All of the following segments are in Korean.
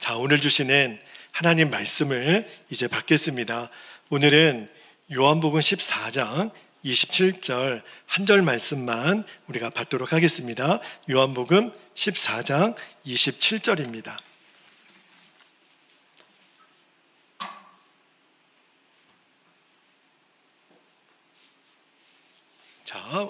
자, 오늘 주시는 하나님 말씀을 이제 받겠습니다. 오늘은 요한복음 14장 27절 한 절 말씀만 우리가 받도록 하겠습니다. 요한복음 14장 27절입니다. 자,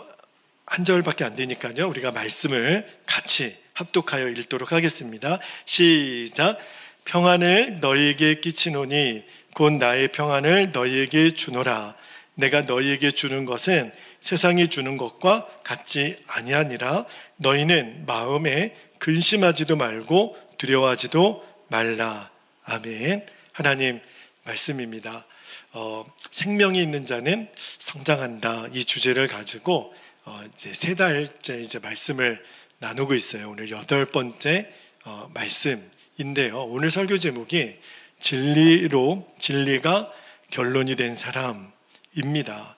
한 절밖에 안 되니까요. 우리가 말씀을 같이 합독하여 읽도록 하겠습니다. 시작. 평안을 너희에게 끼치노니 곧 나의 평안을 너희에게 주노라. 내가 너희에게 주는 것은 세상이 주는 것과 같지 아니하니라. 너희는 마음에 근심하지도 말고 두려워하지도 말라. 아멘. 하나님 말씀입니다. 생명이 있는 자는 성장한다. 이 주제를 가지고 이제 3달째 이제 말씀을 나누고 있어요. 오늘 8번째 말씀인데요. 오늘 설교 제목이 진리가 결론이 된 사람입니다.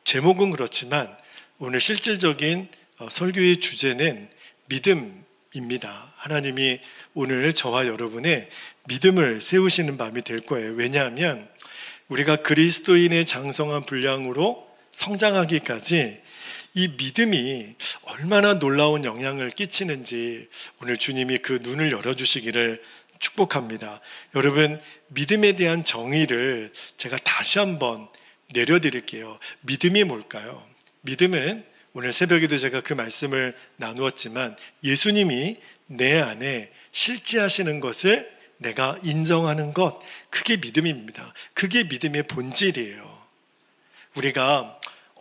제목은 그렇지만 오늘 실질적인 설교의 주제는 믿음입니다. 하나님이 오늘 저와 여러분의 믿음을 세우시는 밤이 될 거예요. 왜냐하면 우리가 그리스도인의 장성한 분량으로 성장하기까지 이 믿음이 얼마나 놀라운 영향을 끼치는지 오늘 주님이 그 눈을 열어주시기를 축복합니다. 여러분, 믿음에 대한 정의를 제가 다시 한번 내려드릴게요. 믿음이 뭘까요? 믿음은 오늘 새벽에도 제가 그 말씀을 나누었지만 예수님이 내 안에 실제하시는 것을 내가 인정하는 것, 그게 믿음입니다. 그게 믿음의 본질이에요. 우리가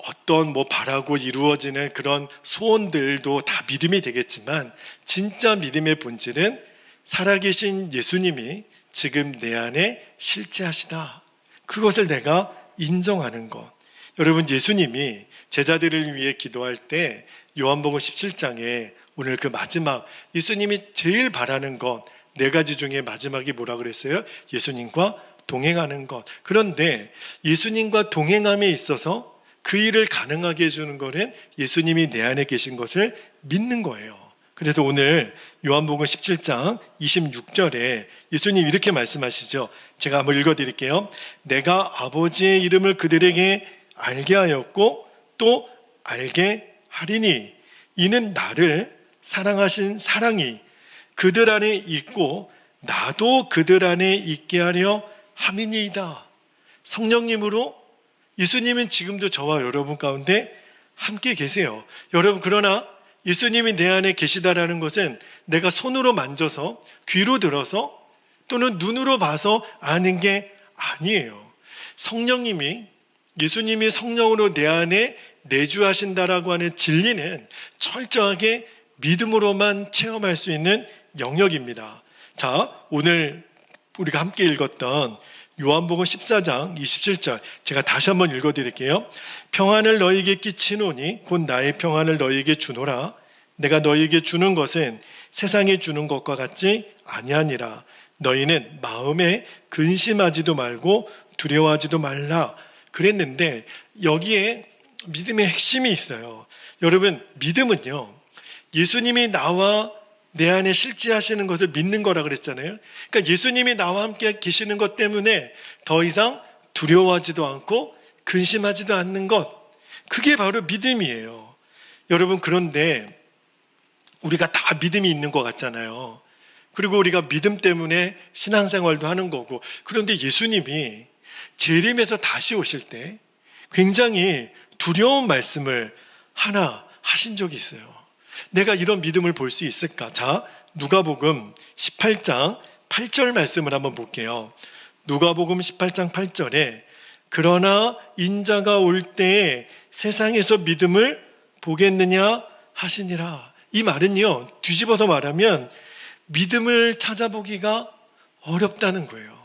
어떤 바라고 이루어지는 그런 소원들도 다 믿음이 되겠지만 진짜 믿음의 본질은 살아계신 예수님이 지금 내 안에 실제하시다. 그것을 내가 인정하는 것. 여러분, 예수님이 제자들을 위해 기도할 때 요한복음 17장에 오늘 그 마지막 예수님이 제일 바라는 것 4가지 중에 마지막이 뭐라 그랬어요? 예수님과 동행하는 것. 그런데 예수님과 동행함에 있어서 그 일을 가능하게 해주는 것은 예수님이 내 안에 계신 것을 믿는 거예요. 그래서 오늘 요한복음 17장 26절에 예수님 이렇게 말씀하시죠. 제가 한번 읽어드릴게요. 내가 아버지의 이름을 그들에게 알게 하였고 또 알게 하리니 이는 나를 사랑하신 사랑이 그들 안에 있고 나도 그들 안에 있게 하려 함이니이다. 성령님으로 예수님은 지금도 저와 여러분 가운데 함께 계세요. 여러분, 그러나 예수님이 내 안에 계시다라는 것은 내가 손으로 만져서 귀로 들어서 또는 눈으로 봐서 아는 게 아니에요. 성령님이 예수님이 성령으로 내 안에 내주하신다라고 하는 진리는 철저하게 믿음으로만 체험할 수 있는 영역입니다. 자, 오늘 우리가 함께 읽었던 요한복음 14장 27절 제가 다시 한번 읽어드릴게요. 평안을 너희에게 끼치노니 곧 나의 평안을 너희에게 주노라. 내가 너희에게 주는 것은 세상이 주는 것과 같지 아니하니라. 너희는 마음에 근심하지도 말고 두려워하지도 말라. 그랬는데 여기에 믿음의 핵심이 있어요. 여러분, 믿음은요, 예수님이 나와 내 안에 실제하시는 것을 믿는 거라 그랬잖아요. 그러니까 예수님이 나와 함께 계시는 것 때문에 더 이상 두려워하지도 않고 근심하지도 않는 것, 그게 바로 믿음이에요. 여러분, 그런데 우리가 다 믿음이 있는 것 같잖아요. 그리고 우리가 믿음 때문에 신앙생활도 하는 거고. 그런데 예수님이 재림에서 다시 오실 때 굉장히 두려운 말씀을 하나 하신 적이 있어요. 내가 이런 믿음을 볼 수 있을까? 자, 누가복음 18장 8절 말씀을 한번 볼게요. 누가복음 18장 8절에 그러나 인자가 올 때에 세상에서 믿음을 보겠느냐 하시니라. 이 말은요, 뒤집어서 말하면 믿음을 찾아보기가 어렵다는 거예요.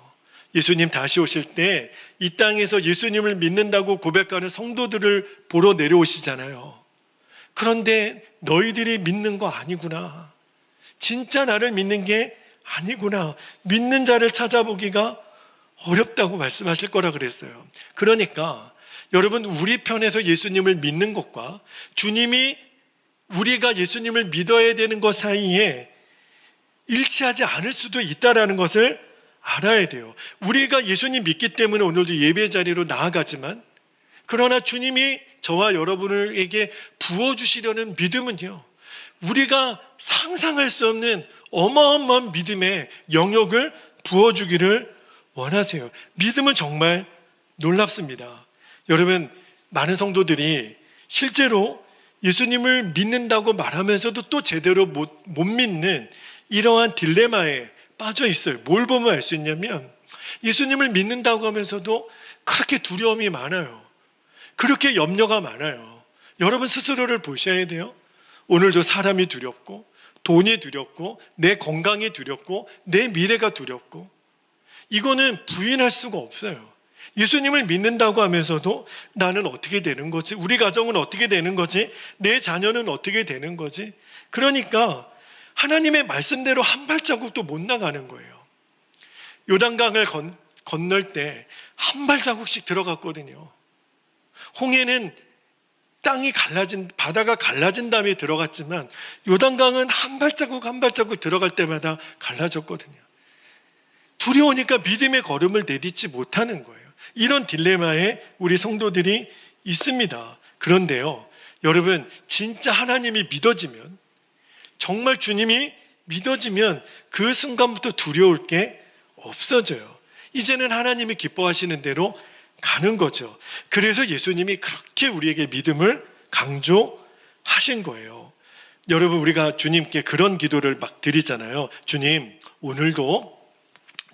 예수님 다시 오실 때 이 땅에서 예수님을 믿는다고 고백하는 성도들을 보러 내려오시잖아요. 그런데 너희들이 믿는 거 아니구나. 진짜 나를 믿는 게 아니구나. 믿는 자를 찾아보기가 어렵다고 말씀하실 거라 그랬어요. 그러니까 여러분, 우리 편에서 예수님을 믿는 것과 주님이 우리가 예수님을 믿어야 되는 것 사이에 일치하지 않을 수도 있다라는 것을 알아야 돼요. 우리가 예수님 믿기 때문에 오늘도 예배 자리로 나아가지만, 그러나 주님이 저와 여러분에게 부어주시려는 믿음은요, 우리가 상상할 수 없는 어마어마한 믿음의 영역을 부어주기를 원하세요. 믿음은 정말 놀랍습니다. 여러분, 많은 성도들이 실제로 예수님을 믿는다고 말하면서도 또 제대로 못 믿는 이러한 딜레마에 빠져 있어요. 뭘 보면 알 수 있냐면, 예수님을 믿는다고 하면서도 그렇게 두려움이 많아요. 그렇게 염려가 많아요. 여러분 스스로를 보셔야 돼요. 오늘도 사람이 두렵고, 돈이 두렵고, 내 건강이 두렵고, 내 미래가 두렵고, 이거는 부인할 수가 없어요. 예수님을 믿는다고 하면서도 나는 어떻게 되는 거지? 우리 가정은 어떻게 되는 거지? 내 자녀는 어떻게 되는 거지? 그러니까 하나님의 말씀대로 한 발자국도 못 나가는 거예요. 요단강을 건널 때 한 발자국씩 들어갔거든요. 홍해는 바다가 갈라진 다음에 들어갔지만, 요단강은 한 발자국 한 발자국 들어갈 때마다 갈라졌거든요. 두려우니까 믿음의 걸음을 내딛지 못하는 거예요. 이런 딜레마에 우리 성도들이 있습니다. 그런데요, 여러분, 진짜 하나님이 믿어지면, 정말 주님이 믿어지면 그 순간부터 두려울 게 없어져요. 이제는 하나님이 기뻐하시는 대로 가는 거죠. 그래서 예수님이 그렇게 우리에게 믿음을 강조하신 거예요. 여러분, 우리가 주님께 그런 기도를 막 드리잖아요. 주님, 오늘도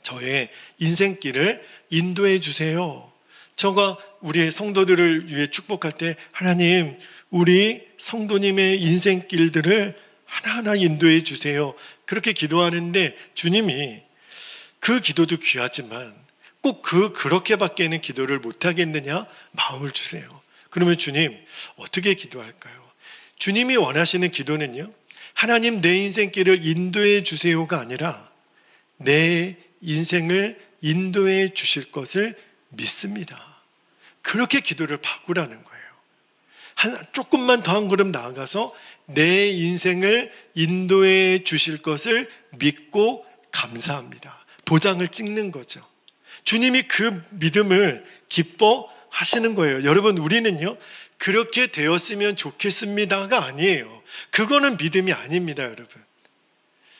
저의 인생길을 인도해 주세요. 저가 우리 성도들을 위해 축복할 때, 하나님, 우리 성도님의 인생길들을 하나하나 인도해 주세요. 그렇게 기도하는데, 주님이 그 기도도 귀하지만 꼭 그렇게밖에는 기도를 못하겠느냐? 마음을 주세요. 그러면 주님, 어떻게 기도할까요? 주님이 원하시는 기도는요, 하나님 내 인생길을 인도해 주세요가 아니라 내 인생을 인도해 주실 것을 믿습니다. 그렇게 기도를 바꾸라는 거예요. 조금만 더 한 걸음 나아가서 내 인생을 인도해 주실 것을 믿고 감사합니다. 도장을 찍는 거죠. 주님이 그 믿음을 기뻐하시는 거예요. 여러분, 우리는요, 그렇게 되었으면 좋겠습니다가 아니에요. 그거는 믿음이 아닙니다, 여러분.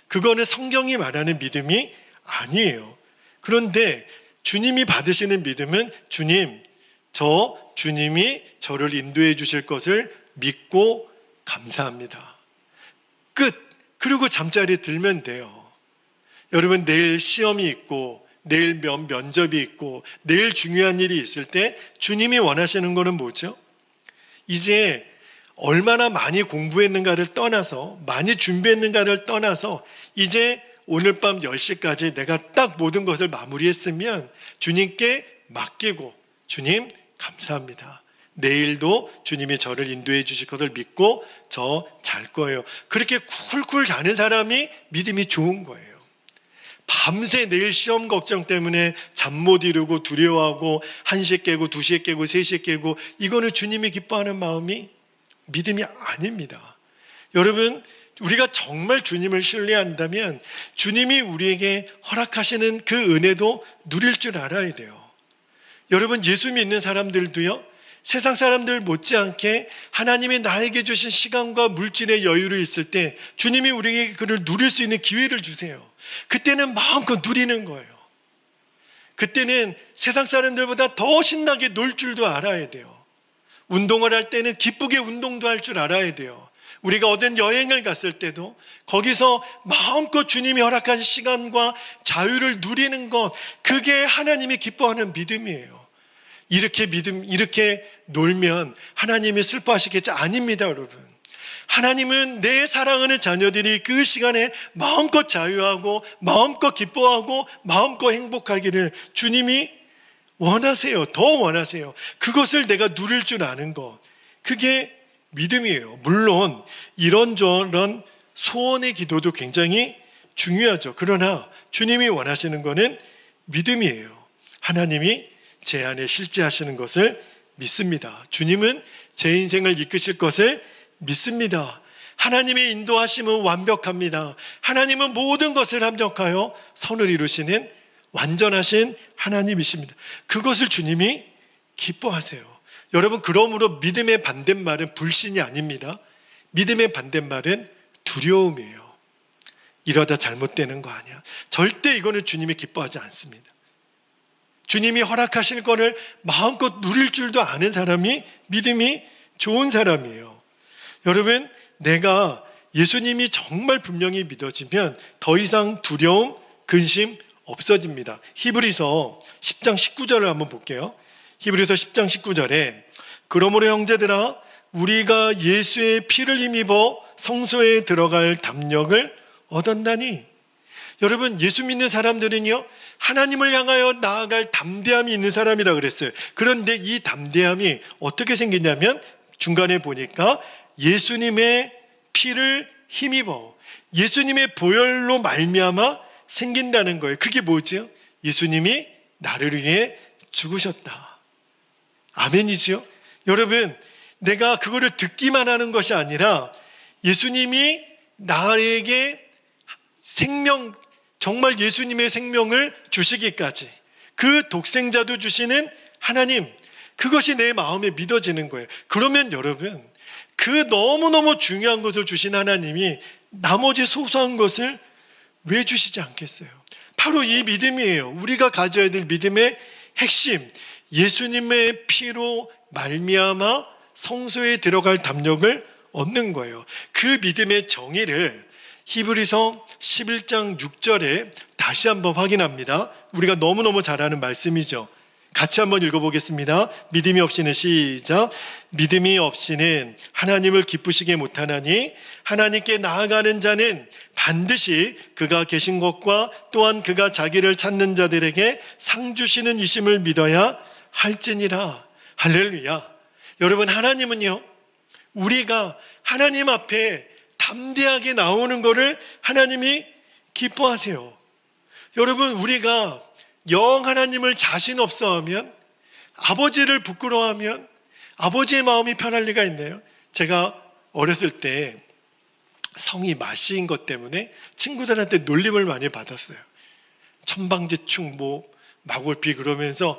그거는 성경이 말하는 믿음이 아니에요. 그런데 주님이 받으시는 믿음은, 주님이 저를 인도해 주실 것을 믿고 감사합니다. 끝. 그리고 잠자리에 들면 돼요. 여러분, 내일 시험이 있고, 내일 면접이 있고, 내일 중요한 일이 있을 때 주님이 원하시는 거는 뭐죠? 이제 얼마나 많이 공부했는가를 떠나서, 많이 준비했는가를 떠나서, 이제 오늘 밤 10시까지 내가 딱 모든 것을 마무리했으면 주님께 맡기고, 주님 감사합니다. 내일도 주님이 저를 인도해 주실 것을 믿고 저 잘 거예요. 그렇게 쿨쿨 자는 사람이 믿음이 좋은 거예요. 밤새 내일 시험 걱정 때문에 잠 못 이루고 두려워하고 1시에 깨고 2시에 깨고 3시에 깨고, 이거는 주님이 기뻐하는 마음이 믿음이 아닙니다. 여러분, 우리가 정말 주님을 신뢰한다면 주님이 우리에게 허락하시는 그 은혜도 누릴 줄 알아야 돼요. 여러분, 예수 믿는 사람들도요, 세상 사람들 못지않게 하나님이 나에게 주신 시간과 물질의 여유를 있을 때 주님이 우리에게 그를 누릴 수 있는 기회를 주세요. 그때는 마음껏 누리는 거예요. 그때는 세상 사람들보다 더 신나게 놀 줄도 알아야 돼요. 운동을 할 때는 기쁘게 운동도 할 줄 알아야 돼요. 우리가 어떤 여행을 갔을 때도 거기서 마음껏 주님이 허락한 시간과 자유를 누리는 것, 그게 하나님이 기뻐하는 믿음이에요. 이렇게 놀면 하나님이 슬퍼하시겠지? 아닙니다, 여러분. 하나님은 내 사랑하는 자녀들이 그 시간에 마음껏 자유하고 마음껏 기뻐하고 마음껏 행복하기를 주님이 원하세요. 더 원하세요. 그것을 내가 누릴 줄 아는 것, 그게 믿음이에요. 물론 이런저런 소원의 기도도 굉장히 중요하죠. 그러나 주님이 원하시는 것은 믿음이에요. 하나님이 제 안에 실제하시는 것을 믿습니다. 주님은 제 인생을 이끄실 것을 믿습니다. 하나님의 인도하심은 완벽합니다. 하나님은 모든 것을 합력하여 선을 이루시는 완전하신 하나님이십니다. 그것을 주님이 기뻐하세요. 여러분, 그러므로 믿음의 반대말은 불신이 아닙니다. 믿음의 반대말은 두려움이에요. 이러다 잘못되는 거 아니야. 절대 이거는 주님이 기뻐하지 않습니다. 주님이 허락하실 거를 마음껏 누릴 줄도 아는 사람이 믿음이 좋은 사람이에요. 여러분, 내가 예수님이 정말 분명히 믿어지면 더 이상 두려움, 근심 없어집니다. 히브리서 10장 19절을 한번 볼게요. 히브리서 10장 19절에 그러므로 형제들아 우리가 예수의 피를 힘입어 성소에 들어갈 담력을 얻었나니. 여러분, 예수 믿는 사람들은요 하나님을 향하여 나아갈 담대함이 있는 사람이라 그랬어요. 그런데 이 담대함이 어떻게 생기냐면 중간에 보니까 예수님의 피를 힘입어 예수님의 보혈로 말미암아 생긴다는 거예요. 그게 뭐죠? 예수님이 나를 위해 죽으셨다. 아멘이죠? 여러분, 내가 그거를 듣기만 하는 것이 아니라 예수님이 나에게 생명, 정말 예수님의 생명을 주시기까지 그 독생자도 주시는 하나님, 그것이 내 마음에 믿어지는 거예요. 그러면 여러분, 그 너무너무 중요한 것을 주신 하나님이 나머지 소소한 것을 왜 주시지 않겠어요? 바로 이 믿음이에요. 우리가 가져야 될 믿음의 핵심, 예수님의 피로 말미암아 성소에 들어갈 담력을 얻는 거예요. 그 믿음의 정의를 히브리서 11장 6절에 다시 한번 확인합니다. 우리가 너무너무 잘 아는 말씀이죠. 같이 한번 읽어보겠습니다. 믿음이 없이는 시작. 믿음이 없이는 하나님을 기쁘시게 못하나니 하나님께 나아가는 자는 반드시 그가 계신 것과 또한 그가 자기를 찾는 자들에게 상 주시는 이심을 믿어야 할지니라. 할렐루야. 여러분, 하나님은요 우리가 하나님 앞에 담대하게 나오는 것을 하나님이 기뻐하세요. 여러분, 우리가 영 하나님을 자신 없어 하면, 아버지를 부끄러워하면 아버지의 마음이 편할 리가 있나요? 제가 어렸을 때 성이 마씨인 것 때문에 친구들한테 놀림을 많이 받았어요. 천방지축 마골피 그러면서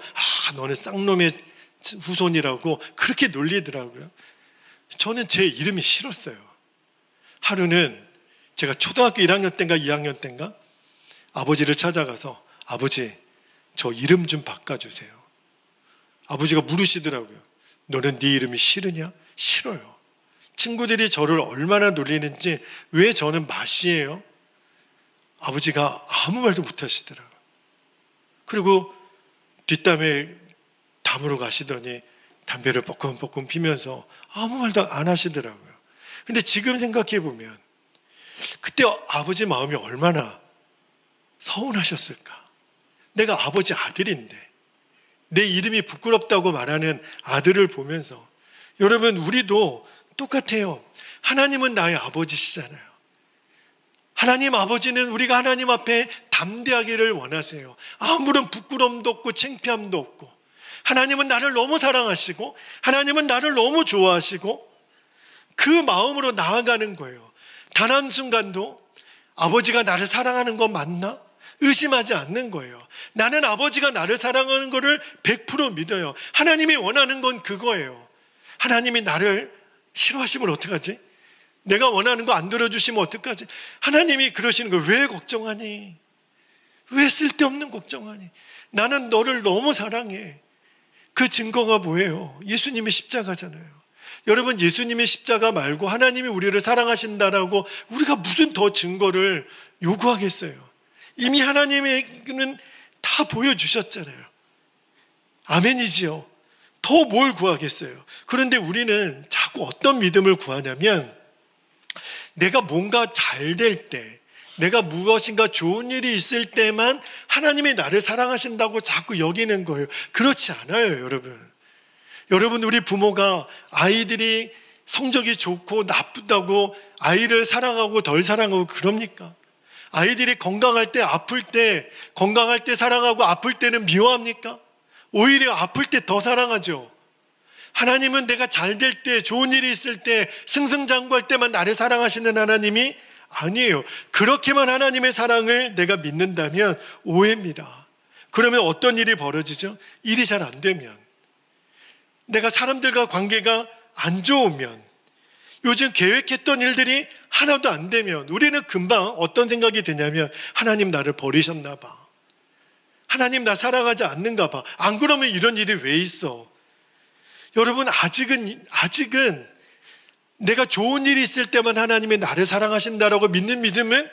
너는 쌍놈의 후손이라고 그렇게 놀리더라고요. 저는 제 이름이 싫었어요. 하루는 제가 초등학교 1학년 때인가 2학년 때인가 아버지를 찾아가서 아버지, 저 이름 좀 바꿔주세요. 아버지가 물으시더라고요. 너는 네 이름이 싫으냐? 싫어요. 친구들이 저를 얼마나 놀리는지 왜 저는 마씨예요? 아버지가 아무 말도 못 하시더라고요. 그리고 뒷담에 담으러 가시더니 담배를 뻐끔뻐끔 피면서 아무 말도 안 하시더라고요. 근데 지금 생각해 보면 그때 아버지 마음이 얼마나 서운하셨을까. 내가 아버지 아들인데 내 이름이 부끄럽다고 말하는 아들을 보면서, 여러분, 우리도 똑같아요. 하나님은 나의 아버지시잖아요. 하나님 아버지는 우리가 하나님 앞에 담대하기를 원하세요. 아무런 부끄러움도 없고 창피함도 없고, 하나님은 나를 너무 사랑하시고 하나님은 나를 너무 좋아하시고 그 마음으로 나아가는 거예요. 단 한순간도 아버지가 나를 사랑하는 거 맞나? 의심하지 않는 거예요. 나는 아버지가 나를 사랑하는 거를 100% 믿어요. 하나님이 원하는 건 그거예요. 하나님이 나를 싫어하시면 어떡하지? 내가 원하는 거 안 들어주시면 어떡하지? 하나님이 그러시는 거예요. 왜 걱정하니? 왜 쓸데없는 걱정하니? 나는 너를 너무 사랑해. 그 증거가 뭐예요? 예수님의 십자가잖아요. 여러분, 예수님의 십자가 말고 하나님이 우리를 사랑하신다라고 우리가 무슨 더 증거를 요구하겠어요? 이미 하나님은 다 보여주셨잖아요. 아멘이지요. 더 뭘 구하겠어요? 그런데 우리는 자꾸 어떤 믿음을 구하냐면, 내가 뭔가 잘 될 때, 내가 무엇인가 좋은 일이 있을 때만 하나님이 나를 사랑하신다고 자꾸 여기는 거예요. 그렇지 않아요, 여러분. 여러분, 우리 부모가 아이들이 성적이 좋고 나쁘다고 아이를 사랑하고 덜 사랑하고 그럽니까? 아이들이 건강할 때, 아플 때, 건강할 때 사랑하고 아플 때는 미워합니까? 오히려 아플 때 더 사랑하죠. 하나님은 내가 잘 될 때, 좋은 일이 있을 때, 승승장구할 때만 나를 사랑하시는 하나님이 아니에요. 그렇게만 하나님의 사랑을 내가 믿는다면 오해입니다. 그러면 어떤 일이 벌어지죠? 일이 잘 안 되면, 내가 사람들과 관계가 안 좋으면, 요즘 계획했던 일들이 하나도 안 되면 우리는 금방 어떤 생각이 드냐면 하나님 나를 버리셨나 봐. 하나님 나 사랑하지 않는가 봐. 안 그러면 이런 일이 왜 있어? 여러분, 아직은 내가 좋은 일이 있을 때만 하나님이 나를 사랑하신다라고 믿는 믿음은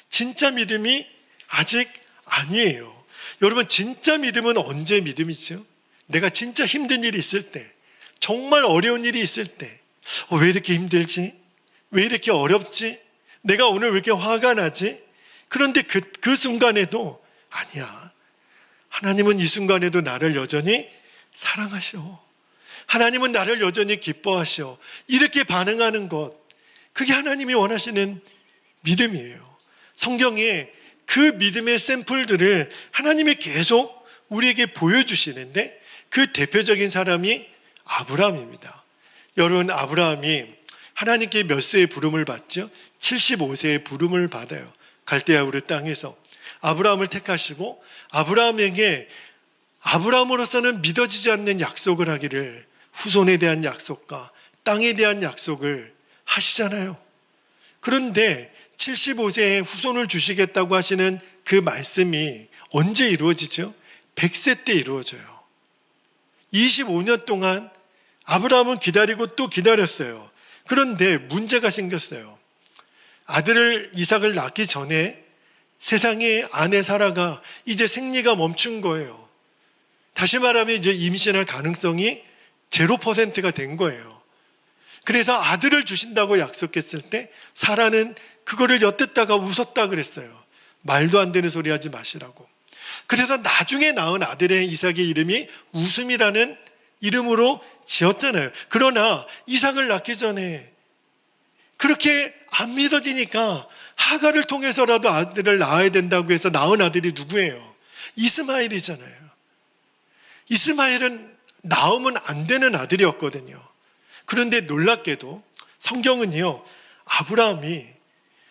진짜 믿음이 아직 아니에요. 여러분, 진짜 믿음은 언제 믿음이죠? 내가 진짜 힘든 일이 있을 때, 정말 어려운 일이 있을 때, 왜 이렇게 힘들지? 왜 이렇게 어렵지? 내가 오늘 왜 이렇게 화가 나지? 그런데 그 순간에도 아니야, 하나님은 이 순간에도 나를 여전히 사랑하셔. 하나님은 나를 여전히 기뻐하셔. 이렇게 반응하는 것, 그게 하나님이 원하시는 믿음이에요. 성경에 그 믿음의 샘플들을 하나님이 계속 우리에게 보여주시는데 그 대표적인 사람이 아브라함입니다. 여러분, 아브라함이 하나님께 몇 세의 부름을 받죠? 75세의 부름을 받아요. 갈대아 우르 땅에서 아브라함을 택하시고 아브라함에게 아브라함으로서는 믿어지지 않는 약속을 하기를, 후손에 대한 약속과 땅에 대한 약속을 하시잖아요. 그런데 75세에 후손을 주시겠다고 하시는 그 말씀이 언제 이루어지죠? 100세 때 이루어져요. 25년 동안 아브라함은 기다리고 또 기다렸어요. 그런데 문제가 생겼어요. 아들을 이삭을 낳기 전에 세상에 아내 사라가 이제 생리가 멈춘 거예요. 다시 말하면 이제 임신할 가능성이 0%가 된 거예요. 그래서 아들을 주신다고 약속했을 때 사라는 그거를 엿듣다가 웃었다 그랬어요. 말도 안 되는 소리 하지 마시라고. 그래서 나중에 낳은 아들의 이삭의 이름이 웃음이라는 이름으로 지었잖아요. 그러나 이삭을 낳기 전에 그렇게 안 믿어지니까 하갈을 통해서라도 아들을 낳아야 된다고 해서 낳은 아들이 누구예요? 이스마엘이잖아요. 이스마엘은 낳으면 안 되는 아들이었거든요. 그런데 놀랍게도 성경은요, 아브라함이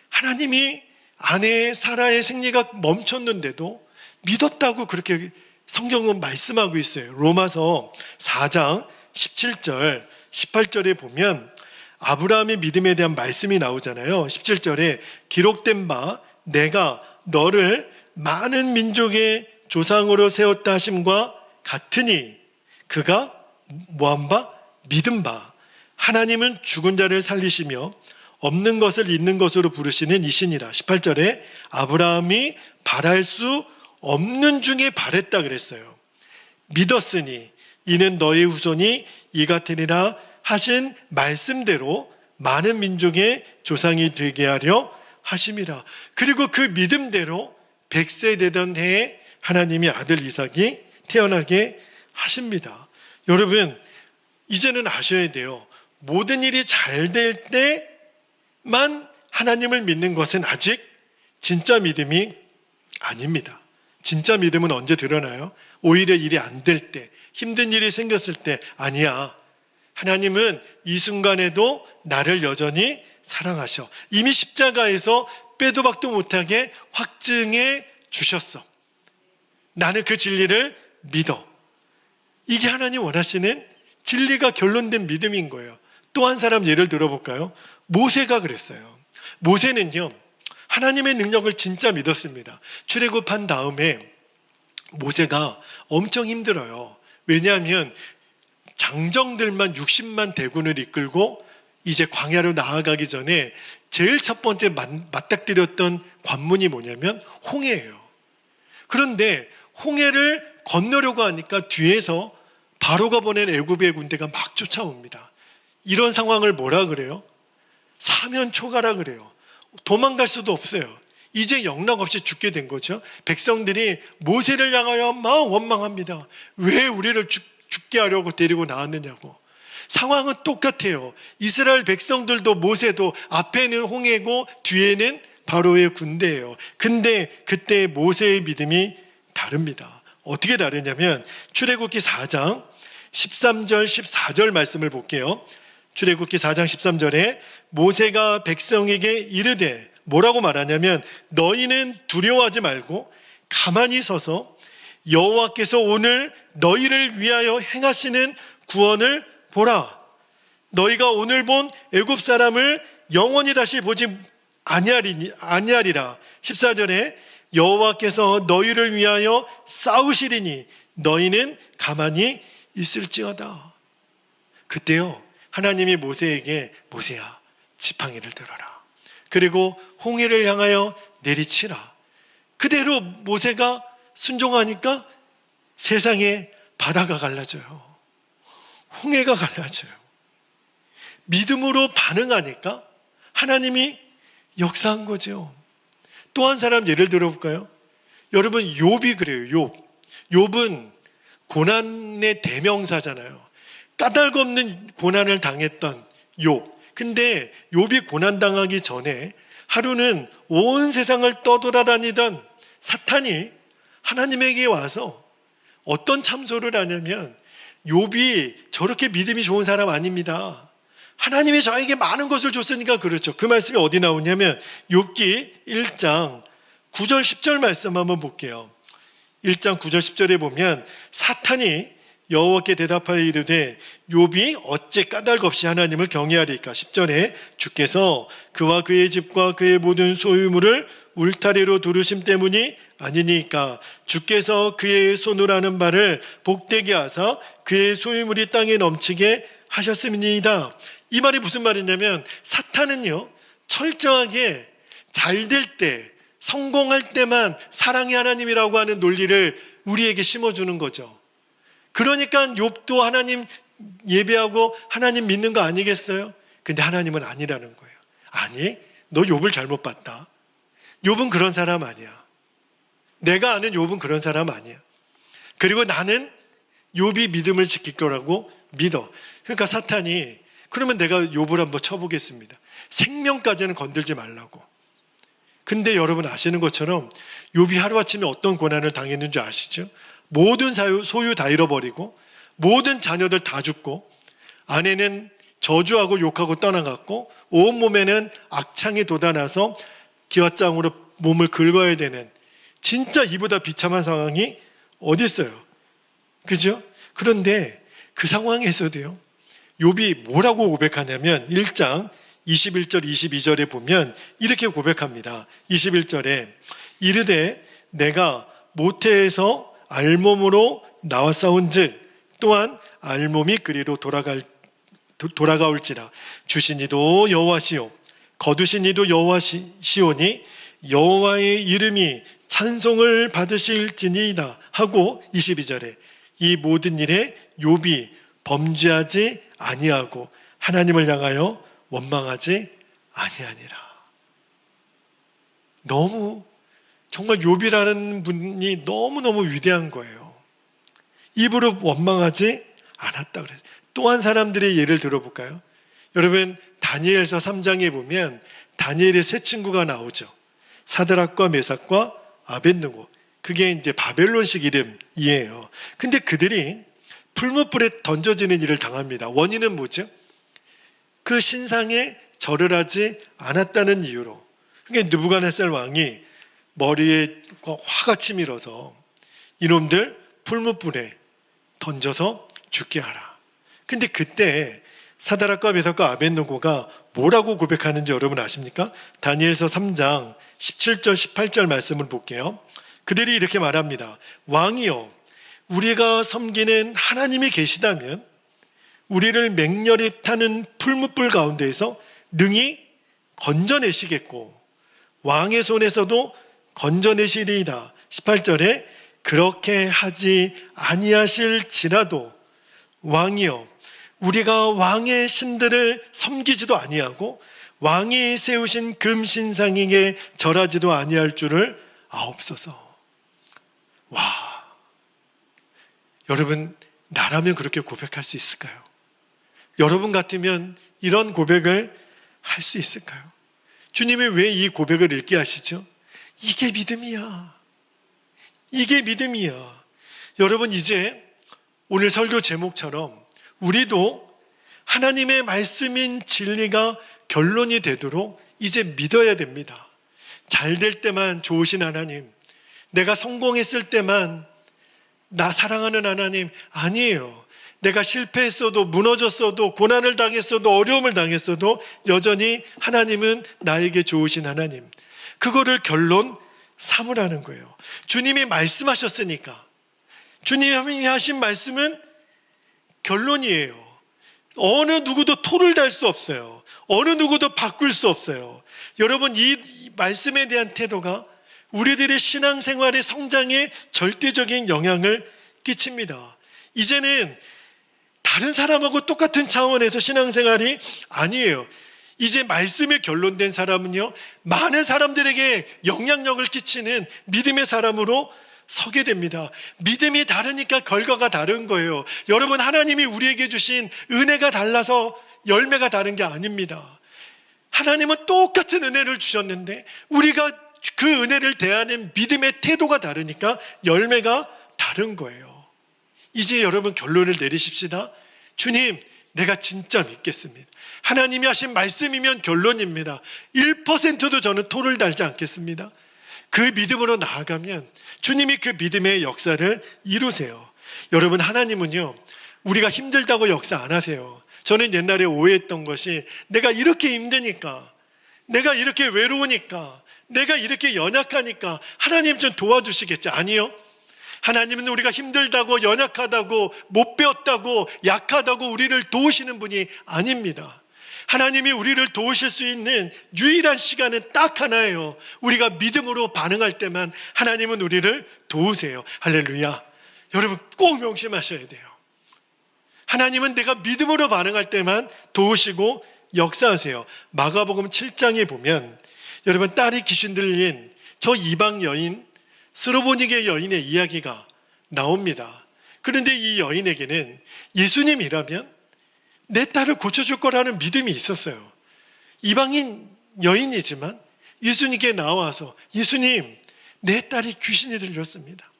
하나님이 아내 사라의 생리가 멈췄는데도 믿었다고 그렇게 성경은 말씀하고 있어요. 로마서 4장 17절 18절에 보면 아브라함의 믿음에 대한 말씀이 나오잖아요. 17절에 기록된 바 내가 너를 많은 민족의 조상으로 세웠다 하심과 같으니 그가 뭐한 바? 믿은 바 하나님은 죽은 자를 살리시며 없는 것을 있는 것으로 부르시는 이시니라. 18절에 아브라함이 바랄 수 없는 중에 바랬다 그랬어요. 믿었으니 이는 너의 후손이 이 같으리라 하신 말씀대로 많은 민족의 조상이 되게 하려 하심이라. 그리고 그 믿음대로 100세 되던 해에 하나님이 아들 이삭이 태어나게 하십니다. 여러분, 이제는 아셔야 돼요. 모든 일이 잘 될 때만 하나님을 믿는 것은 아직 진짜 믿음이 아닙니다. 진짜 믿음은 언제 드러나요? 오히려 일이 안 될 때, 힘든 일이 생겼을 때, 아니야, 하나님은 이 순간에도 나를 여전히 사랑하셔. 이미 십자가에서 빼도 박도 못하게 확증해 주셨어. 나는 그 진리를 믿어. 이게 하나님 원하시는 진리가 결론된 믿음인 거예요. 또 한 사람 예를 들어볼까요? 모세가 그랬어요. 모세는요, 하나님의 능력을 진짜 믿었습니다. 출애굽한 다음에 모세가 엄청 힘들어요. 왜냐하면 장정들만 60만 대군을 이끌고 이제 광야로 나아가기 전에 제일 첫 번째 맞닥뜨렸던 관문이 뭐냐면 홍해예요. 그런데 홍해를 건너려고 하니까 뒤에서 바로가 보낸 애굽의 군대가 막 쫓아옵니다. 이런 상황을 뭐라 그래요? 사면초가라 그래요. 도망갈 수도 없어요. 이제 영락없이 죽게 된 거죠. 백성들이 모세를 향하여 막 원망합니다. 왜 우리를 죽게 하려고 데리고 나왔느냐고. 상황은 똑같아요. 이스라엘 백성들도 모세도 앞에는 홍해고 뒤에는 바로의 군대예요. 근데 그때 모세의 믿음이 다릅니다. 어떻게 다르냐면 출애굽기 4장 13절, 14절 말씀을 볼게요. 출애굽기 4장 13절에 모세가 백성에게 이르되, 뭐라고 말하냐면 너희는 두려워하지 말고 가만히 서서 여호와께서 오늘 너희를 위하여 행하시는 구원을 보라. 너희가 오늘 본 애굽 사람을 영원히 다시 보지 아니하리라. 14절에 여호와께서 너희를 위하여 싸우시리니 너희는 가만히 있을지어다. 그때요, 하나님이 모세에게 모세야, 지팡이를 들어라. 그리고 홍해를 향하여 내리치라. 그대로 모세가 순종하니까 세상에 바다가 갈라져요. 홍해가 갈라져요. 믿음으로 반응하니까 하나님이 역사한 거죠. 또 한 사람 예를 들어볼까요? 여러분, 욥이 그래요. 욥은 고난의 대명사잖아요. 까닭없는 고난을 당했던 욥. 근데 욥이 고난당하기 전에 하루는 온 세상을 떠돌아다니던 사탄이 하나님에게 와서 어떤 참소를 하냐면, 욥이 저렇게 믿음이 좋은 사람 아닙니다. 하나님이 저에게 많은 것을 줬으니까 그렇죠. 그 말씀이 어디 나오냐면 욥기 1장 9절 10절 말씀 한번 볼게요. 1장 9절 10절에 보면 사탄이 여호와께 대답하여 이르되 욥이 어찌 까닭 없이 하나님을 경외하리까. 10절에 주께서 그와 그의 집과 그의 모든 소유물을 울타리로 두르심 때문이 아니니까. 주께서 그의 손으로 하는 바를 복되게 하사 그의 소유물이 땅에 넘치게 하셨음이니이다. 이 말이 무슨 말이냐면, 사탄은요 철저하게 잘 될 때, 성공할 때만 사랑의 하나님이라고 하는 논리를 우리에게 심어주는 거죠. 그러니까 욥도 하나님 예배하고 하나님 믿는 거 아니겠어요? 근데 하나님은 아니라는 거예요. 아니, 너 욥을 잘못 봤다. 욥은 그런 사람 아니야. 내가 아는 욥은 그런 사람 아니야. 그리고 나는 욥이 믿음을 지킬 거라고 믿어. 그러니까 사탄이, 그러면 내가 욥을 한번 쳐보겠습니다. 생명까지는 건들지 말라고. 근데 여러분 아시는 것처럼 욥이 하루아침에 어떤 고난을 당했는 줄 아시죠? 모든 소유 다 잃어버리고 모든 자녀들 다 죽고 아내는 저주하고 욕하고 떠나갔고 온몸에는 악창이 돋아나서 기왓장으로 몸을 긁어야 되는, 진짜 이보다 비참한 상황이 어디 있어요? 그죠? 그런데 그 상황에서도요, 욥이 뭐라고 고백하냐면 1장 21절 22절에 보면 이렇게 고백합니다. 21절에 이르되 내가 모태에서 알몸으로 나왔사온즉 또한 알몸이 그리로 돌아가올지라. 주신 이도 여호와시요 거두신 이도 여호와시오니 여호와의 이름이 찬송을 받으실지니이다 하고 22절에 이 모든 일에 욥이 범죄하지 아니하고 하나님을 향하여 원망하지 아니하니라. 너무 정말 욥이라는 분이 너무너무 위대한 거예요. 입으로 원망하지 않았다 그래요. 또 한 사람들의 예를 들어볼까요? 여러분, 다니엘서 3장에 보면 다니엘의 세 친구가 나오죠. 사드락과 메삭과 아벳느고. 그게 이제 바벨론식 이름이에요. 근데 그들이 풀무불에 던져지는 일을 당합니다. 원인은 뭐죠? 그 신상에 절을 하지 않았다는 이유로. 그러니까 느부갓네살 왕이 머리에 화가 치밀어서 이놈들 풀무불에 던져서 죽게 하라. 근데 그때 사드락과 메삭과 아벳느고가 뭐라고 고백하는지 여러분 아십니까? 다니엘서 3장 17절 18절 말씀을 볼게요. 그들이 이렇게 말합니다. 왕이여, 우리가 섬기는 하나님이 계시다면 우리를 맹렬히 타는 풀무불 가운데에서 능히 건져내시겠고 왕의 손에서도 건져내시리이다. 18절에 그렇게 하지 아니하실지라도 왕이여, 우리가 왕의 신들을 섬기지도 아니하고 왕이 세우신 금신상에게 절하지도 아니할 줄을 아옵소서. 와, 여러분, 나라면 그렇게 고백할 수 있을까요? 여러분 같으면 이런 고백을 할 수 있을까요? 주님이 왜 이 고백을 읽게 하시죠? 이게 믿음이야. 이게 믿음이야. 여러분, 이제 오늘 설교 제목처럼 우리도 하나님의 말씀인 진리가 결론이 되도록 이제 믿어야 됩니다. 잘 될 때만 좋으신 하나님, 내가 성공했을 때만 나 사랑하는 하나님 아니에요. 내가 실패했어도, 무너졌어도, 고난을 당했어도, 어려움을 당했어도 여전히 하나님은 나에게 좋으신 하나님. 그거를 결론 삼으라는 거예요. 주님이 말씀하셨으니까, 주님이 하신 말씀은 결론이에요. 어느 누구도 토를 달 수 없어요. 어느 누구도 바꿀 수 없어요. 여러분, 이 말씀에 대한 태도가 우리들의 신앙생활의 성장에 절대적인 영향을 끼칩니다. 이제는 다른 사람하고 똑같은 차원에서 신앙생활이 아니에요. 이제 말씀에 결론된 사람은요, 많은 사람들에게 영향력을 끼치는 믿음의 사람으로 서게 됩니다. 믿음이 다르니까 결과가 다른 거예요. 여러분, 하나님이 우리에게 주신 은혜가 달라서 열매가 다른 게 아닙니다. 하나님은 똑같은 은혜를 주셨는데 우리가 그 은혜를 대하는 믿음의 태도가 다르니까 열매가 다른 거예요. 이제 여러분 결론을 내리십시다. 주님, 내가 진짜 믿겠습니다. 하나님이 하신 말씀이면 결론입니다. 1%도 저는 토를 달지 않겠습니다. 그 믿음으로 나아가면 주님이 그 믿음의 역사를 이루세요. 여러분, 하나님은요, 우리가 힘들다고 역사 안 하세요. 저는 옛날에 오해했던 것이 내가 이렇게 힘드니까, 내가 이렇게 외로우니까, 내가 이렇게 연약하니까 하나님 좀 도와주시겠지. 아니요. 하나님은 우리가 힘들다고, 연약하다고, 못 배웠다고, 약하다고 우리를 도우시는 분이 아닙니다. 하나님이 우리를 도우실 수 있는 유일한 시간은 딱 하나예요. 우리가 믿음으로 반응할 때만 하나님은 우리를 도우세요. 할렐루야. 여러분, 꼭 명심하셔야 돼요. 하나님은 내가 믿음으로 반응할 때만 도우시고 역사하세요. 마가복음 7장에 보면 여러분, 딸이 귀신 들린 저 이방 여인, 스로보니게 여인의 이야기가 나옵니다. 그런데 이 여인에게는 예수님이라면 내 딸을 고쳐줄 거라는 믿음이 있었어요. 이방인 여인이지만 예수님께 나와서, 예수님, 내 딸이 귀신이 들렸습니다.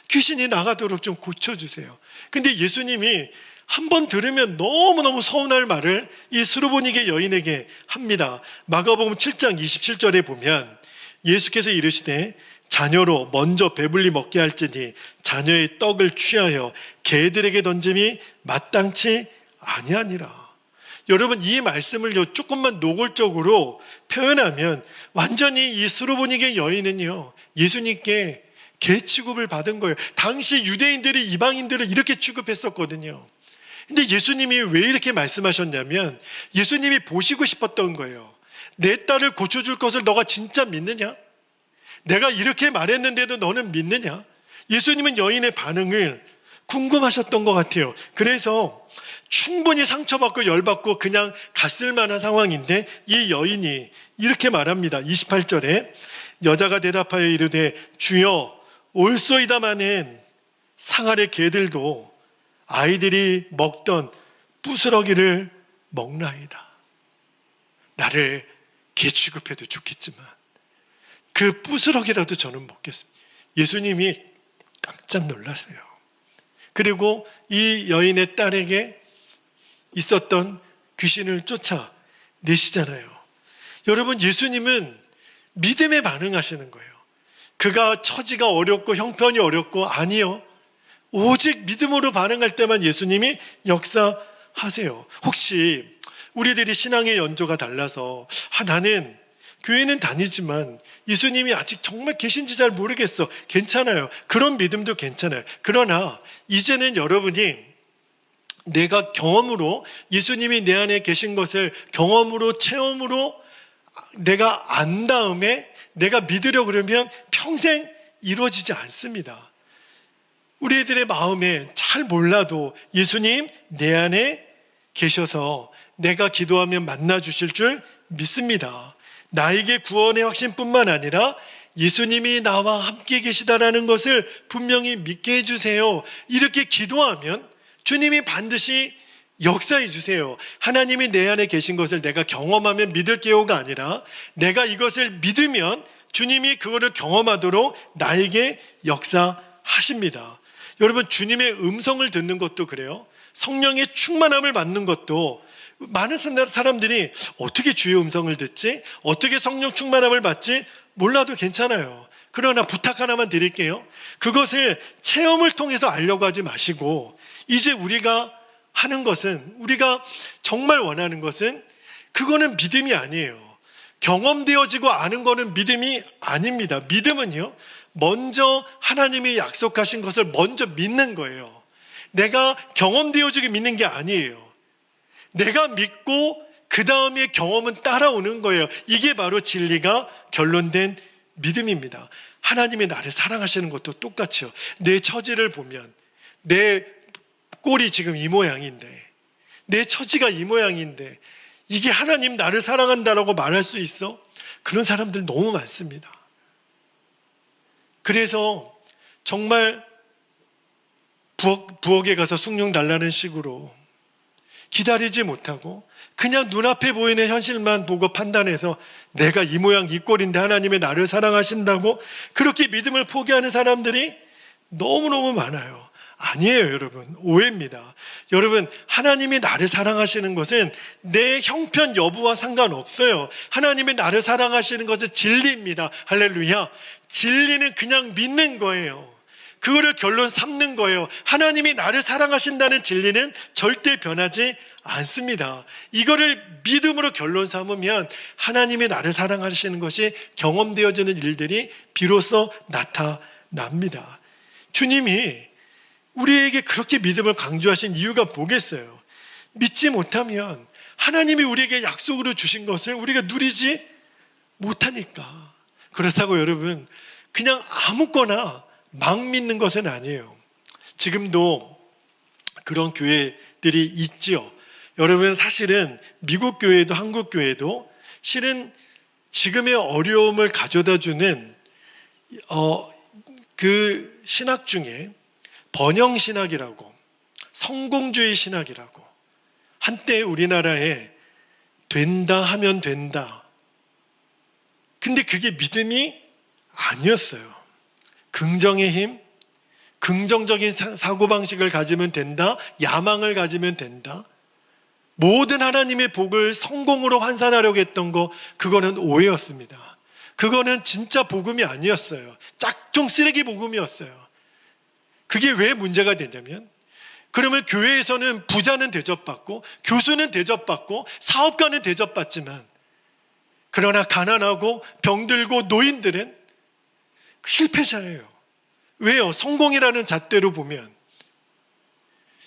귀신이 나가도록 좀 고쳐주세요. 근데 예수님이 한 번 들으면 너무너무 서운할 말을 이 스로보니게 여인에게 합니다. 마가복음 7장 27절에 보면 예수께서 이르시되 자녀로 먼저 배불리 먹게 할지니 자녀의 떡을 취하여 개들에게 던짐이 마땅치 아니하니라. 여러분, 이 말씀을 조금만 노골적으로 표현하면 완전히 이 스로보니게 여인은요, 예수님께 개 취급을 받은 거예요. 당시 유대인들이 이방인들을 이렇게 취급했었거든요. 근데 예수님이 왜 이렇게 말씀하셨냐면 예수님이 보시고 싶었던 거예요. 내 딸을 고쳐줄 것을 너가 진짜 믿느냐? 내가 이렇게 말했는데도 너는 믿느냐? 예수님은 여인의 반응을 궁금하셨던 것 같아요. 그래서 충분히 상처받고 열받고 그냥 갔을 만한 상황인데 이 여인이 이렇게 말합니다. 28절에 여자가 대답하여 이르되 주여 올소이다마는 상 아래 개들도 아이들이 먹던 부스러기를 먹나이다. 나를 개 취급해도 좋겠지만 그 부스러기라도 저는 먹겠습니다. 예수님이 깜짝 놀라세요. 그리고 이 여인의 딸에게 있었던 귀신을 쫓아내시잖아요. 여러분, 예수님은 믿음에 반응하시는 거예요. 그가 처지가 어렵고 형편이 어렵고 아니요. 오직 믿음으로 반응할 때만 예수님이 역사하세요. 혹시 우리들이 신앙의 연조가 달라서 나는 교회는 다니지만 예수님이 아직 정말 계신지 잘 모르겠어. 괜찮아요. 그런 믿음도 괜찮아요. 그러나 이제는 여러분이 내가 경험으로 예수님이 내 안에 계신 것을 경험으로 체험으로 내가 안 다음에 내가 믿으려고 그러면 평생 이루어지지 않습니다. 우리들의 마음에 잘 몰라도 예수님 내 안에 계셔서 내가 기도하면 만나주실 줄 믿습니다. 나에게 구원의 확신뿐만 아니라 예수님이 나와 함께 계시다라는 것을 분명히 믿게 해주세요. 이렇게 기도하면 주님이 반드시 역사해 주세요. 하나님이 내 안에 계신 것을 내가 경험하면 믿을게요가 아니라 내가 이것을 믿으면 주님이 그거를 경험하도록 나에게 역사하십니다. 여러분, 주님의 음성을 듣는 것도 그래요. 성령의 충만함을 받는 것도 많은 사람들이 어떻게 주의 음성을 듣지? 어떻게 성령 충만함을 받지? 몰라도 괜찮아요. 그러나 부탁 하나만 드릴게요. 그것을 체험을 통해서 알려고 하지 마시고, 이제 우리가 하는 것은, 우리가 정말 원하는 것은, 그거는 믿음이 아니에요. 경험되어지고 아는 거는 믿음이 아닙니다. 믿음은요, 먼저 하나님이 약속하신 것을 먼저 믿는 거예요. 내가 경험되어지게 믿는 게 아니에요. 내가 믿고 그 다음에 경험은 따라오는 거예요. 이게 바로 진리가 결론된 믿음입니다. 하나님이 나를 사랑하시는 것도 똑같이요. 내 처지를 보면 내 꼴이 지금 이 모양인데, 내 처지가 이 모양인데 이게 하나님 나를 사랑한다라고 말할 수 있어? 그런 사람들 너무 많습니다. 그래서 정말 부엌에 가서 숭늉 달라는 식으로 기다리지 못하고 그냥 눈앞에 보이는 현실만 보고 판단해서 내가 이 모양 이 꼴인데 하나님이 나를 사랑하신다고 그렇게 믿음을 포기하는 사람들이 너무너무 많아요. 아니에요, 여러분. 오해입니다. 여러분, 하나님이 나를 사랑하시는 것은 내 형편 여부와 상관없어요. 하나님이 나를 사랑하시는 것은 진리입니다. 할렐루야. 진리는 그냥 믿는 거예요. 그거를 결론 삼는 거예요. 하나님이 나를 사랑하신다는 진리는 절대 변하지 않습니다. 이거를 믿음으로 결론 삼으면 하나님이 나를 사랑하시는 것이 경험되어지는 일들이 비로소 나타납니다. 주님이 우리에게 그렇게 믿음을 강조하신 이유가 뭐겠어요? 믿지 못하면 하나님이 우리에게 약속으로 주신 것을 우리가 누리지 못하니까. 그렇다고 여러분, 그냥 아무거나 막 믿는 것은 아니에요. 지금도 그런 교회들이 있지요. 여러분, 사실은 미국 교회도 한국 교회도 실은 지금의 어려움을 가져다 주는 그 신학 중에 번영신학이라고, 성공주의 신학이라고, 한때 우리나라에 된다 하면 된다. 근데 그게 믿음이 아니었어요. 긍정의 힘, 긍정적인 사고방식을 가지면 된다, 야망을 가지면 된다. 모든 하나님의 복을 성공으로 환산하려고 했던 거, 그거는 오해였습니다. 그거는 진짜 복음이 아니었어요. 짝퉁 쓰레기 복음이었어요. 그게 왜 문제가 되냐면, 그러면 교회에서는 부자는 대접받고 교수는 대접받고 사업가는 대접받지만, 그러나 가난하고 병들고 노인들은 실패자예요. 왜요? 성공이라는 잣대로 보면.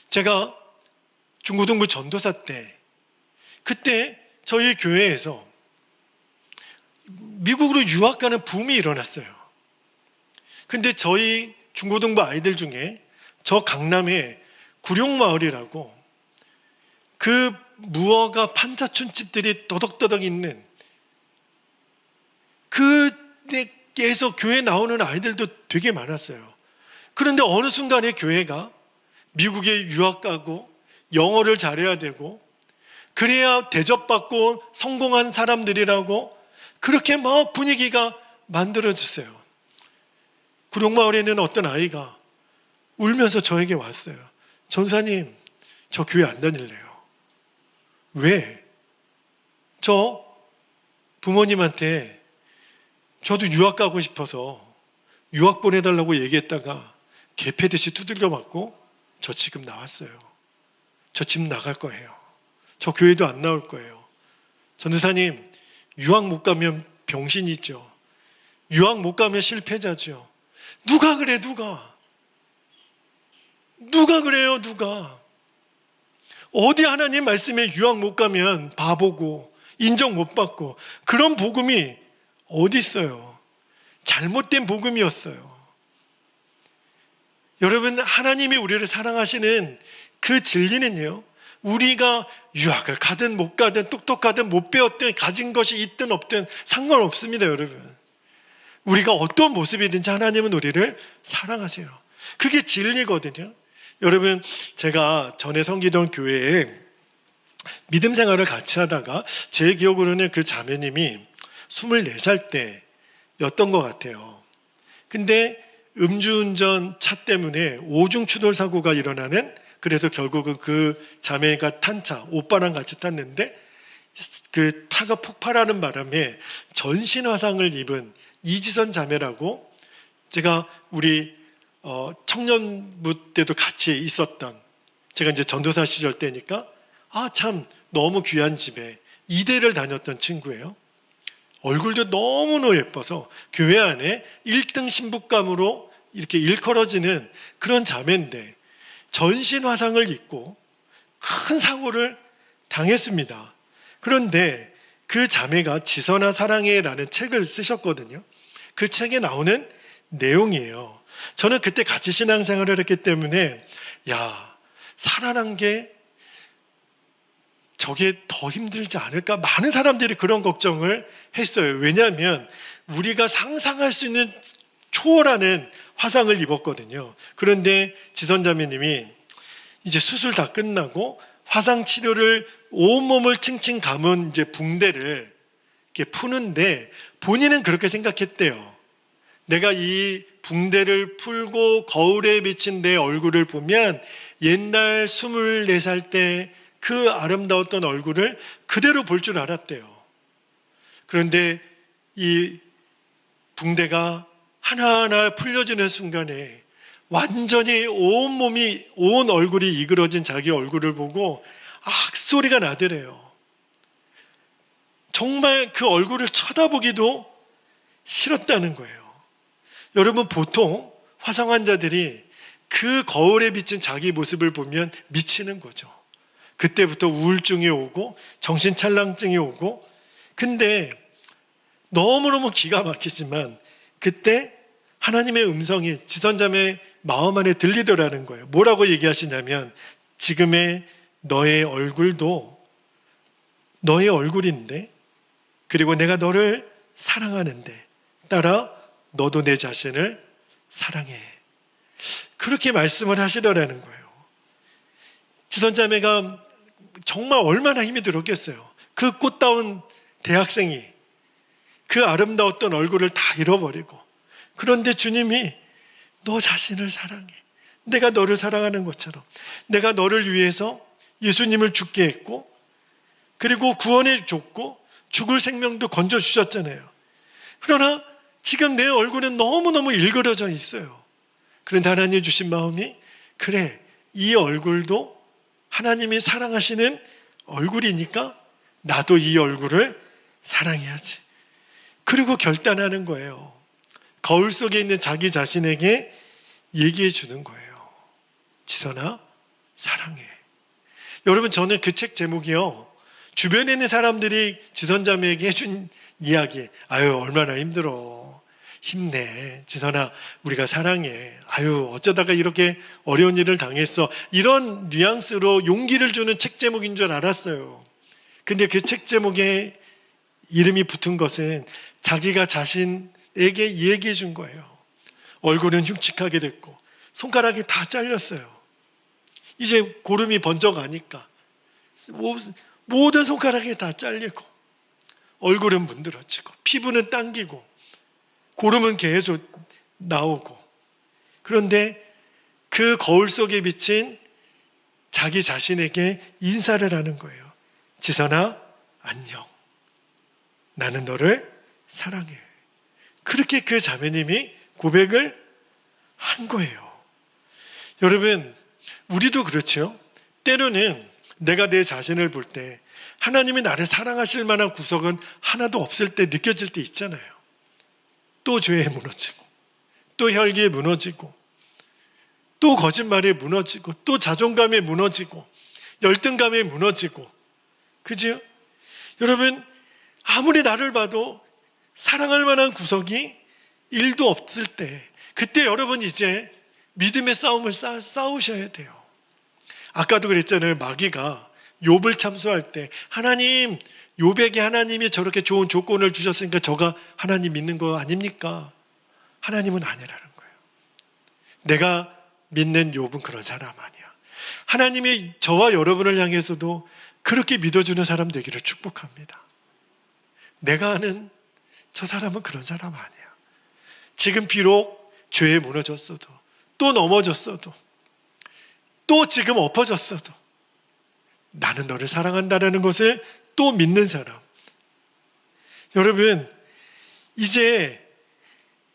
제가 중고등부 전도사 때, 그때 저희 교회에서 미국으로 유학 가는 붐이 일어났어요. 근데 저희 중고등부 아이들 중에 저 강남에 구룡마을이라고 그 무허가 판자촌 집들이 더덕더덕 있는 그때에서 교회 나오는 아이들도 되게 많았어요. 그런데 어느 순간에 교회가 미국에 유학 가고 영어를 잘해야 되고 그래야 대접받고 성공한 사람들이라고 그렇게 막 분위기가 만들어졌어요. 구룡마을에는 어떤 아이가 울면서 저에게 왔어요. 전사님, 저 교회 안 다닐래요. 왜? 저 부모님한테 저도 유학 가고 싶어서 유학 보내달라고 얘기했다가 개패듯이 두들겨 맞고 저 지금 나왔어요. 저 집 나갈 거예요. 저 교회도 안 나올 거예요. 전도사님, 유학 못 가면 병신이죠. 유학 못 가면 실패자죠. 누가 그래, 누가? 누가 그래요, 누가? 어디 하나님 말씀에 유학 못 가면 바보고 인정 못 받고 그런 복음이 어디 있어요? 잘못된 복음이었어요. 여러분, 하나님이 우리를 사랑하시는 그 진리는요, 우리가 유학을 가든 못 가든 똑똑하든 못 배웠든 가진 것이 있든 없든 상관없습니다. 여러분, 우리가 어떤 모습이든지 하나님은 우리를 사랑하세요. 그게 진리거든요. 여러분, 제가 전에 섬기던 교회에 믿음 생활을 같이 하다가 제 기억으로는 그 자매님이 24살 때였던 것 같아요. 근데 음주운전 차 때문에 오중 추돌 사고가 일어나는, 그래서 결국은 그 자매가 탄 차, 오빠랑 같이 탔는데 그 차가 폭발하는 바람에 전신 화상을 입은 이지선 자매라고, 제가 우리 청년부 때도 같이 있었던, 제가 이제 전도사 시절 때니까 참 너무 귀한 집에 이대를 다녔던 친구예요. 얼굴도 너무너무 예뻐서 교회 안에 1등 신부감으로 이렇게 일컬어지는 그런 자매인데 전신 화상을 입고 큰 사고를 당했습니다. 그런데 그 자매가 지선아 사랑해라는 책을 쓰셨거든요. 그 책에 나오는 내용이에요. 저는 그때 같이 신앙생활을 했기 때문에 살아난 게 저게 더 힘들지 않을까? 많은 사람들이 그런 걱정을 했어요. 왜냐하면 우리가 상상할 수 있는 초월하는 화상을 입었거든요. 그런데 지선자매님이 이제 수술 다 끝나고 화상 치료를 온몸을 칭칭 감은 이제 붕대를 이렇게 푸는데 본인은 그렇게 생각했대요. 내가 이 붕대를 풀고 거울에 비친 내 얼굴을 보면 옛날 24살 때 그 아름다웠던 얼굴을 그대로 볼 줄 알았대요. 그런데 이 붕대가 하나하나 풀려지는 순간에 완전히 온몸이, 온 얼굴이 이그러진 자기 얼굴을 보고 악소리가 나더래요. 정말 그 얼굴을 쳐다보기도 싫었다는 거예요. 여러분, 보통 화상 환자들이 그 거울에 비친 자기 모습을 보면 미치는 거죠. 그때부터 우울증이 오고 정신찰랑증이 오고. 근데 너무너무 기가 막히지만 그때 하나님의 음성이 지선자매 마음 안에 들리더라는 거예요. 뭐라고 얘기하시냐면, 지금의 너의 얼굴도 너의 얼굴인데, 그리고 내가 너를 사랑하는데 따라 너도 내 자신을 사랑해. 그렇게 말씀을 하시더라는 거예요. 지선자매가 정말 얼마나 힘이 들었겠어요. 그 꽃다운 대학생이 그 아름다웠던 얼굴을 다 잃어버리고, 그런데 주님이 너 자신을 사랑해. 내가 너를 사랑하는 것처럼 내가 너를 위해서 예수님을 죽게 했고, 그리고 구원해 줬고 죽을 생명도 건져주셨잖아요. 그러나 지금 내 얼굴은 너무너무 일그러져 있어요. 그런데 하나님 주신 마음이, 그래, 이 얼굴도 하나님이 사랑하시는 얼굴이니까 나도 이 얼굴을 사랑해야지. 그리고 결단하는 거예요. 거울 속에 있는 자기 자신에게 얘기해 주는 거예요. 지선아, 사랑해. 여러분, 저는 그 책 제목이요, 주변에 있는 사람들이 지선자매에게 해준 이야기. 아유, 얼마나 힘들어. 힘내. 지선아, 우리가 사랑해. 아유, 어쩌다가 이렇게 어려운 일을 당했어. 이런 뉘앙스로 용기를 주는 책 제목인 줄 알았어요. 근데 그 책 제목에 이름이 붙은 것은 자기가 자신에게 얘기해 준 거예요. 얼굴은 흉측하게 됐고 손가락이 다 잘렸어요. 이제 고름이 번져가니까 모든 손가락이 다 잘리고 얼굴은 문드러지고 피부는 당기고 고름은 계속 나오고. 그런데 그 거울 속에 비친 자기 자신에게 인사를 하는 거예요. 지선아, 안녕. 나는 너를 사랑해. 그렇게 그 자매님이 고백을 한 거예요. 여러분, 우리도 그렇죠. 때로는 내가 내 자신을 볼 때 하나님이 나를 사랑하실 만한 구석은 하나도 없을 때 느껴질 때 있잖아요. 또 죄에 무너지고, 또 혈기에 무너지고, 또 거짓말에 무너지고, 또 자존감에 무너지고, 열등감에 무너지고. 그죠? 여러분, 아무리 나를 봐도 사랑할 만한 구석이 1도 없을 때, 그때 여러분 이제 믿음의 싸움을 싸우셔야 돼요. 아까도 그랬잖아요. 마귀가 욥을 참소할 때, 하나님, 욥에게 하나님이 저렇게 좋은 조건을 주셨으니까 저가 하나님 믿는 거 아닙니까? 하나님은 아니라는 거예요. 내가 믿는 욥은 그런 사람 아니야. 하나님이 저와 여러분을 향해서도 그렇게 믿어주는 사람 되기를 축복합니다. 내가 아는 저 사람은 그런 사람 아니야. 지금 비록 죄에 무너졌어도, 또 넘어졌어도, 또 지금 엎어졌어도 나는 너를 사랑한다라는 것을 또 믿는 사람. 여러분, 이제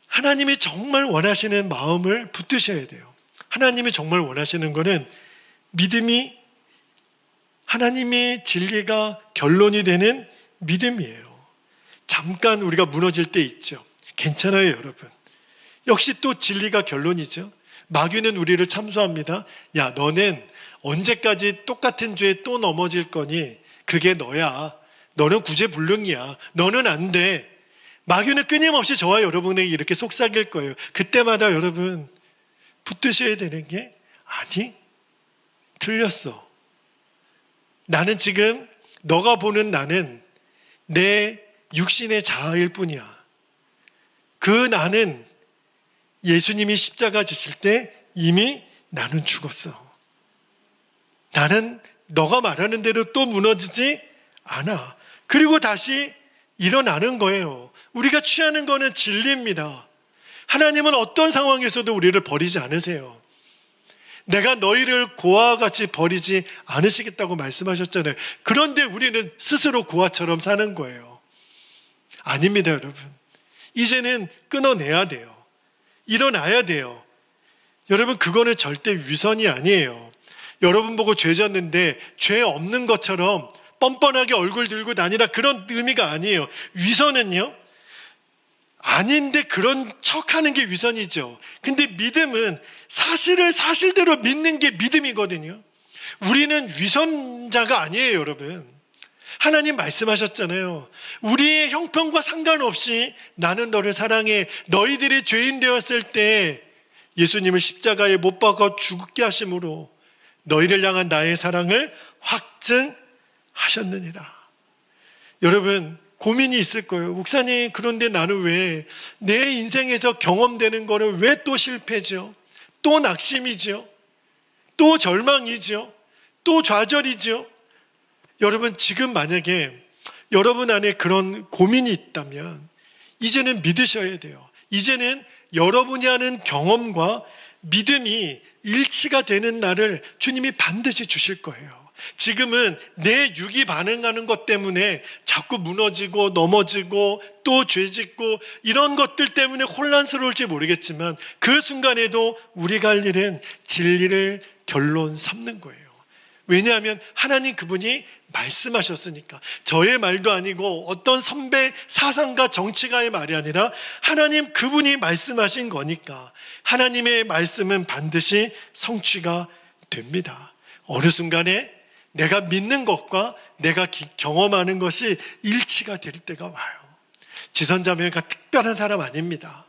하나님이 정말 원하시는 마음을 붙드셔야 돼요. 하나님이 정말 원하시는 것은 믿음이, 하나님의 진리가 결론이 되는 믿음이에요. 잠깐 우리가 무너질 때 있죠. 괜찮아요, 여러분. 역시 또 진리가 결론이죠. 마귀는 우리를 참소합니다. 야, 너는 언제까지 똑같은 죄에 또 넘어질 거니? 그게 너야. 너는 구제불능이야. 너는 안 돼. 마귀는 끊임없이 저와 여러분에게 이렇게 속삭일 거예요. 그때마다 여러분 붙드셔야 되는 게, 아니, 틀렸어. 나는 지금 너가 보는 나는 내 육신의 자아일 뿐이야. 그 나는 예수님이 십자가 지실 때 이미 나는 죽었어. 나는 너가 말하는 대로 또 무너지지 않아. 그리고 다시 일어나는 거예요. 우리가 취하는 거는 진리입니다. 하나님은 어떤 상황에서도 우리를 버리지 않으세요. 내가 너희를 고아와 같이 버리지 않으시겠다고 말씀하셨잖아요. 그런데 우리는 스스로 고아처럼 사는 거예요. 아닙니다, 여러분. 이제는 끊어내야 돼요. 일어나야 돼요. 여러분, 그거는 절대 위선이 아니에요. 여러분 보고 죄 졌는데 죄 없는 것처럼 뻔뻔하게 얼굴 들고 다니라, 그런 의미가 아니에요. 위선은요, 아닌데 그런 척하는 게 위선이죠. 근데 믿음은 사실을 사실대로 믿는 게 믿음이거든요. 우리는 위선자가 아니에요, 여러분. 하나님 말씀하셨잖아요. 우리의 형편과 상관없이 나는 너를 사랑해. 너희들이 죄인 되었을 때 예수님을 십자가에 못 박아 죽게 하심으로 너희를 향한 나의 사랑을 확증하셨느니라. 여러분, 고민이 있을 거예요. 목사님, 그런데 나는 왜 내 인생에서 경험되는 거를 왜 또 실패죠? 또 낙심이죠? 또 절망이죠? 또 좌절이죠? 여러분, 지금 만약에 여러분 안에 그런 고민이 있다면 이제는 믿으셔야 돼요. 이제는 여러분이 하는 경험과 믿음이 일치가 되는 날을 주님이 반드시 주실 거예요. 지금은 내 육이 반응하는 것 때문에 자꾸 무너지고 넘어지고 또 죄짓고 이런 것들 때문에 혼란스러울지 모르겠지만 그 순간에도 우리가 할 일은 진리를 결론 삼는 거예요. 왜냐하면 하나님 그분이 말씀하셨으니까. 저의 말도 아니고 어떤 선배 사상가 정치가의 말이 아니라 하나님 그분이 말씀하신 거니까 하나님의 말씀은 반드시 성취가 됩니다. 어느 순간에 내가 믿는 것과 내가 경험하는 것이 일치가 될 때가 와요. 지선자매가 특별한 사람 아닙니다.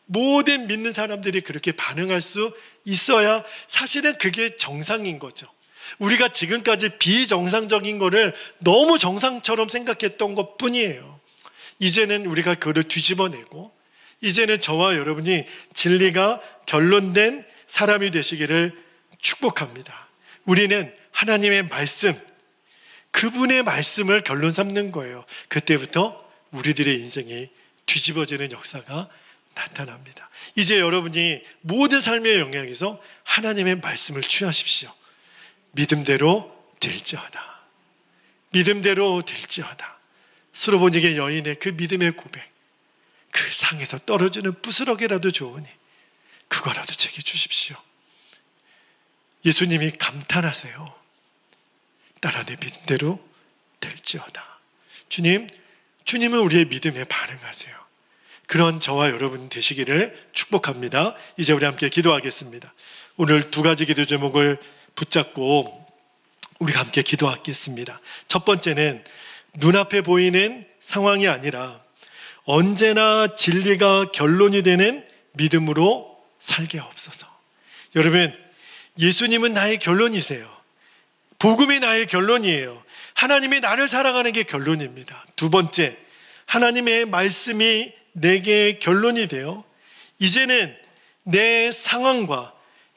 모든 믿는 사람들이 그렇게 반응할 수 있어야 사실은 그게 정상인 거죠. 우리가 지금까지 비정상적인 거를 너무 정상처럼 생각했던 것 뿐이에요. 이제는 우리가 그걸 뒤집어내고 이제는 저와 여러분이 진리가 결론된 사람이 되시기를 축복합니다. 우리는 하나님의 말씀, 그분의 말씀을 결론 삼는 거예요. 그때부터 우리들의 인생이 뒤집어지는 역사가 나타납니다. 이제 여러분이 모든 삶의 영역에서 하나님의 말씀을 취하십시오. 믿음대로 될지어다. 믿음대로 될지어다. 수로보니게 여인의 그 믿음의 고백, 그 상에서 떨어지는 부스러기라도 좋으니 그거라도 제게 주십시오. 예수님이 감탄하세요. 따라 내 믿음대로 될지어다. 주님은 우리의 믿음에 반응하세요. 그런 저와 여러분 되시기를 축복합니다. 이제 우리 함께 기도하겠습니다. 오늘 두 가지 기도 제목을 붙잡고 우리가 함께 기도하겠습니다. 첫 번째는 눈앞에 보이는 상황이 아니라 언제나 진리가 결론이 되는 믿음으로 살게 하옵소서. 여러분, 예수님은 나의 결론이세요. 복음이 나의 결론이에요. 하나님이 나를 사랑하는 게 결론입니다. 두 번째, 하나님의 말씀이 내게 결론이 되어 이제는 내 상황과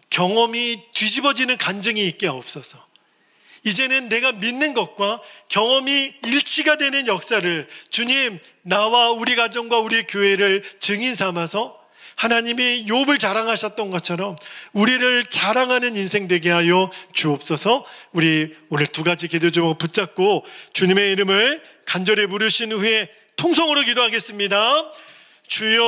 경험이 뒤집어지는 간증이 있게 하옵소서. 이제는 내가 믿는 것과 경험이 일치가 되는 역사를 주님, 나와 우리 가정과 우리 교회를 증인 삼아서 하나님이 욥을 자랑하셨던 것처럼 우리를 자랑하는 인생 되게 하여 주옵소서. 우리 오늘 두 가지 기도 제목 붙잡고 주님의 이름을 간절히 부르신 후에 통성으로 기도하겠습니다. 주여